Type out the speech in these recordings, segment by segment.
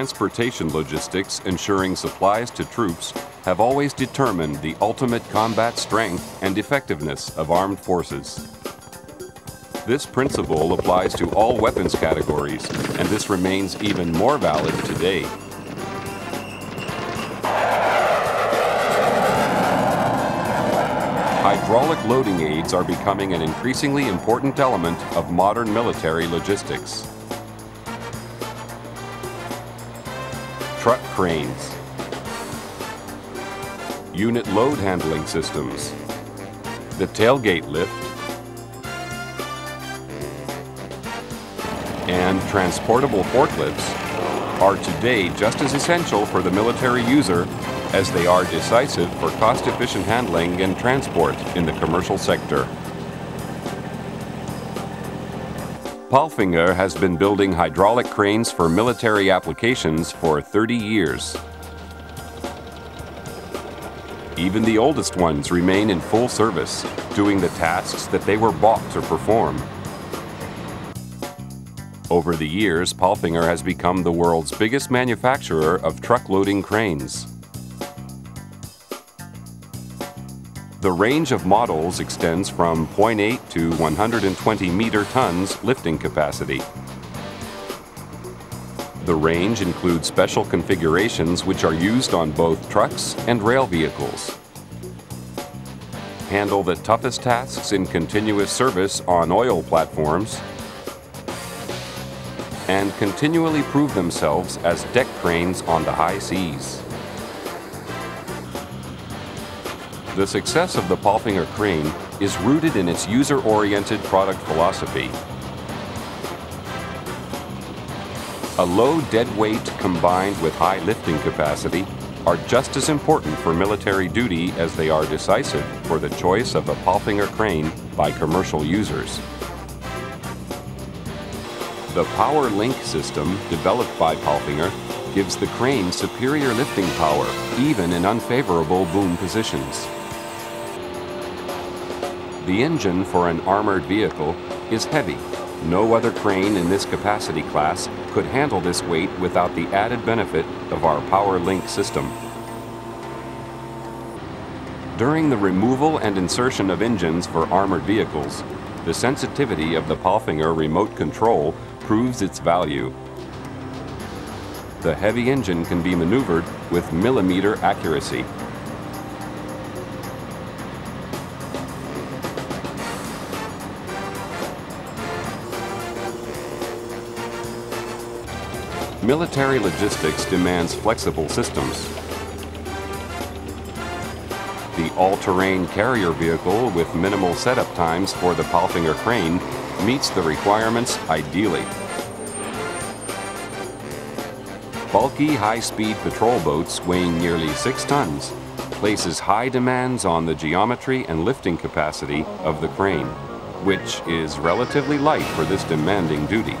transportation logistics ensuring supplies to troops have always determined the ultimate combat strength and effectiveness of armed forces. This principle applies to all weapons categories, and this remains even more valid today. Hydraulic loading aids are becoming an increasingly important element of modern military logistics. Truck cranes, unit load handling systems, the tailgate lift, and transportable forklifts are today just as essential for the military user as they are decisive for cost-efficient handling and transport in the commercial sector. Palfinger has been building hydraulic cranes for military applications for 30 years. Even the oldest ones remain in full service, doing the tasks that they were bought to perform. Over the years, Palfinger has become the world's biggest manufacturer of truck loading cranes. The range of models extends from 0.8 to 120 meter tons lifting capacity. The range includes special configurations which are used on both trucks and rail vehicles. Handle the toughest tasks in continuous service on oil platforms, and continually prove themselves as deck cranes on the high seas. The success of the Palfinger crane is rooted in its user-oriented product philosophy. A low dead weight combined with high lifting capacity are just as important for military duty as they are decisive for the choice of a Palfinger crane by commercial users. The Power Link system developed by Palfinger gives the crane superior lifting power even in unfavorable boom positions. The engine for an armored vehicle is heavy. No other crane in this capacity class could handle this weight without the added benefit of our Power Link system. During the removal and insertion of engines for armored vehicles, the sensitivity of the Palfinger remote control proves its value. The heavy engine can be maneuvered with millimeter accuracy. Military logistics demands flexible systems. The all-terrain carrier vehicle with minimal setup times for the Palfinger crane meets the requirements ideally. Bulky, high-speed patrol boats weighing nearly 6 tons places high demands on the geometry and lifting capacity of the crane, which is relatively light for this demanding duty.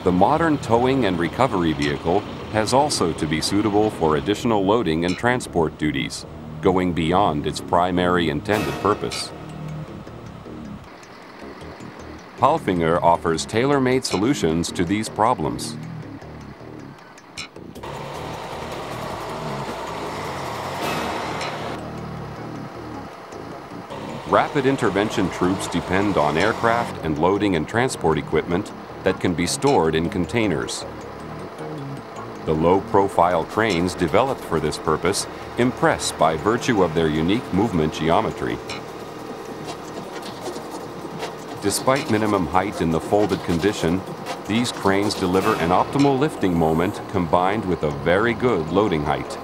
The modern towing and recovery vehicle has also to be suitable for additional loading and transport duties, going beyond its primary intended purpose. Palfinger offers tailor-made solutions to these problems. Rapid intervention troops depend on aircraft and loading and transport equipment that can be stored in containers. The low-profile cranes developed for this purpose impress by virtue of their unique movement geometry. Despite minimum height in the folded condition, these cranes deliver an optimal lifting moment combined with a very good loading height.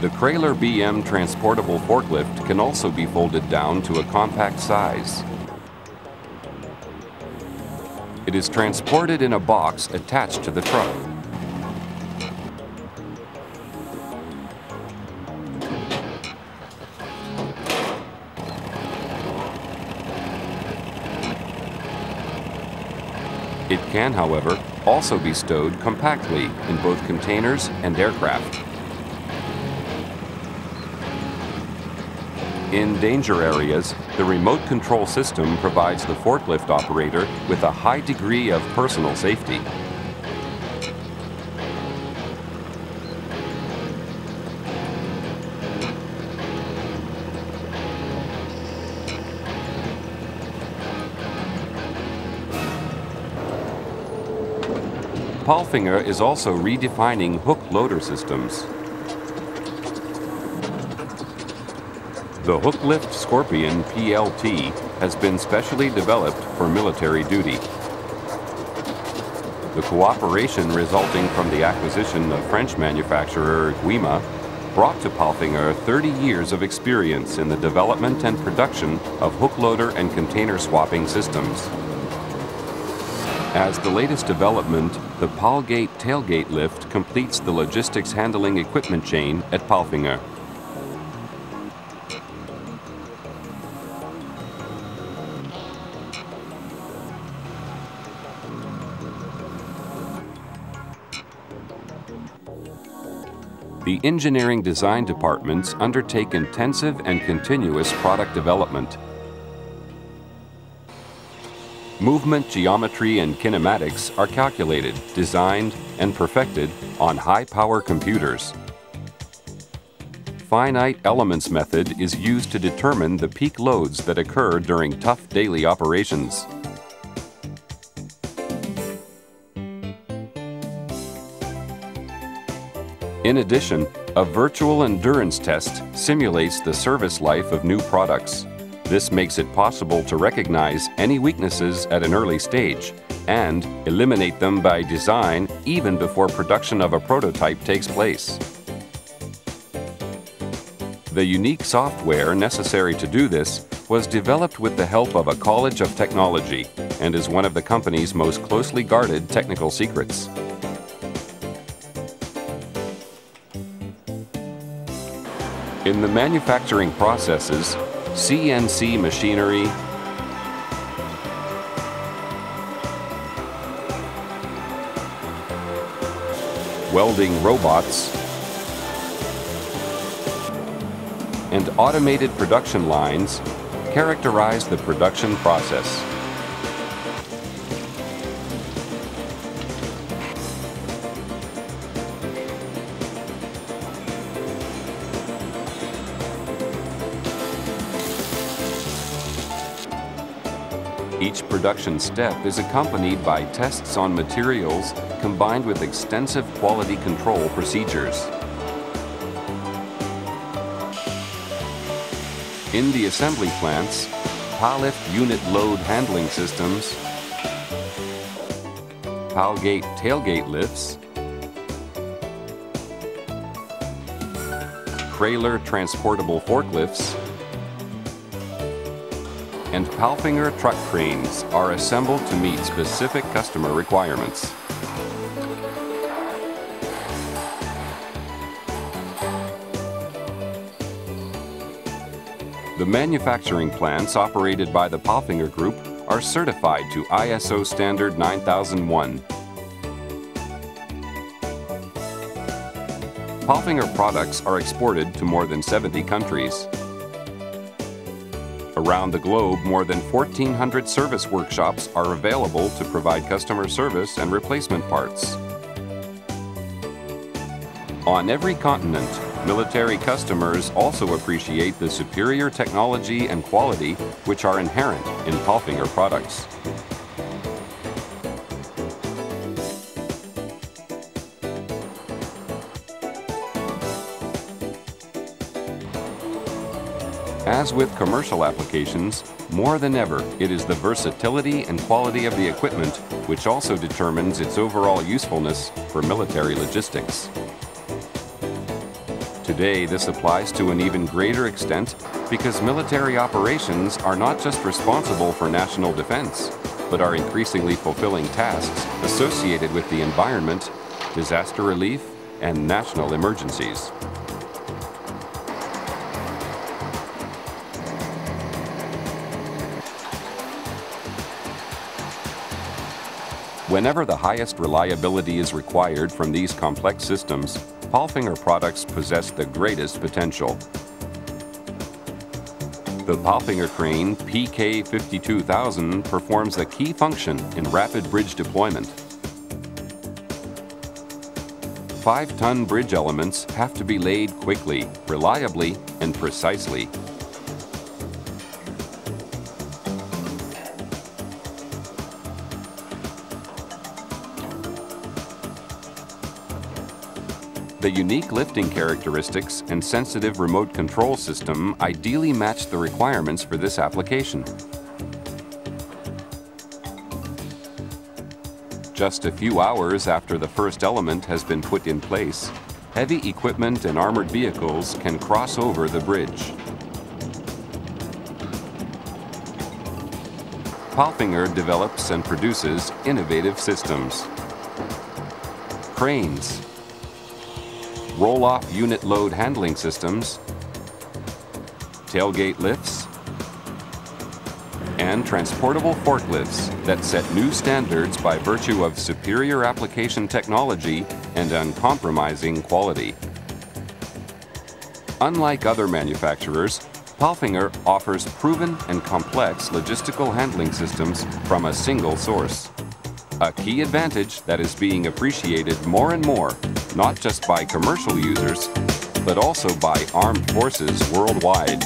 The Krahler BM transportable forklift can also be folded down to a compact size. It is transported in a box attached to the truck. It can, however, also be stowed compactly in both containers and aircraft. In danger areas, the remote control system provides the forklift operator with a high degree of personal safety. Palfinger is also redefining hook loader systems. The Hooklift Scorpion PLT has been specially developed for military duty. The cooperation resulting from the acquisition of French manufacturer Gama brought to Palfinger 30 years of experience in the development and production of hook loader and container swapping systems. As the latest development, the Palgate tailgate lift completes the logistics handling equipment chain at Palfinger. The engineering design departments undertake intensive and continuous product development. Movement geometry and kinematics are calculated, designed, and perfected on high-power computers. Finite elements method is used to determine the peak loads that occur during tough daily operations. In addition, a virtual endurance test simulates the service life of new products. This makes it possible to recognize any weaknesses at an early stage and eliminate them by design even before production of a prototype takes place. The unique software necessary to do this was developed with the help of a College of Technology and is one of the company's most closely guarded technical secrets. In the manufacturing processes, CNC machinery, welding robots, and automated production lines characterize the production process. Each production step is accompanied by tests on materials combined with extensive quality control procedures. In the assembly plants, Pallift unit load handling systems, Palgate tailgate lifts, Krahler transportable forklifts, and Palfinger truck cranes are assembled to meet specific customer requirements. The manufacturing plants operated by the Palfinger Group are certified to ISO standard 9001. Palfinger products are exported to more than 70 countries. Around the globe, more than 1,400 service workshops are available to provide customer service and replacement parts. On every continent, military customers also appreciate the superior technology and quality which are inherent in Palfinger products. As with commercial applications, more than ever, it is the versatility and quality of the equipment which also determines its overall usefulness for military logistics. Today, this applies to an even greater extent because military operations are not just responsible for national defense, but are increasingly fulfilling tasks associated with the environment, disaster relief, and national emergencies. Whenever the highest reliability is required from these complex systems, Palfinger products possess the greatest potential. The Palfinger crane PK52000 performs a key function in rapid bridge deployment. 5-ton bridge elements have to be laid quickly, reliably, and precisely. The unique lifting characteristics and sensitive remote control system ideally match the requirements for this application. Just a few hours after the first element has been put in place, heavy equipment and armored vehicles can cross over the bridge. Palfinger develops and produces innovative systems. Cranes, roll-off unit load handling systems, tailgate lifts, and transportable forklifts that set new standards by virtue of superior application technology and uncompromising quality. Unlike other manufacturers, Palfinger offers proven and complex logistical handling systems from a single source. A key advantage that is being appreciated more and more, not just by commercial users, but also by armed forces worldwide.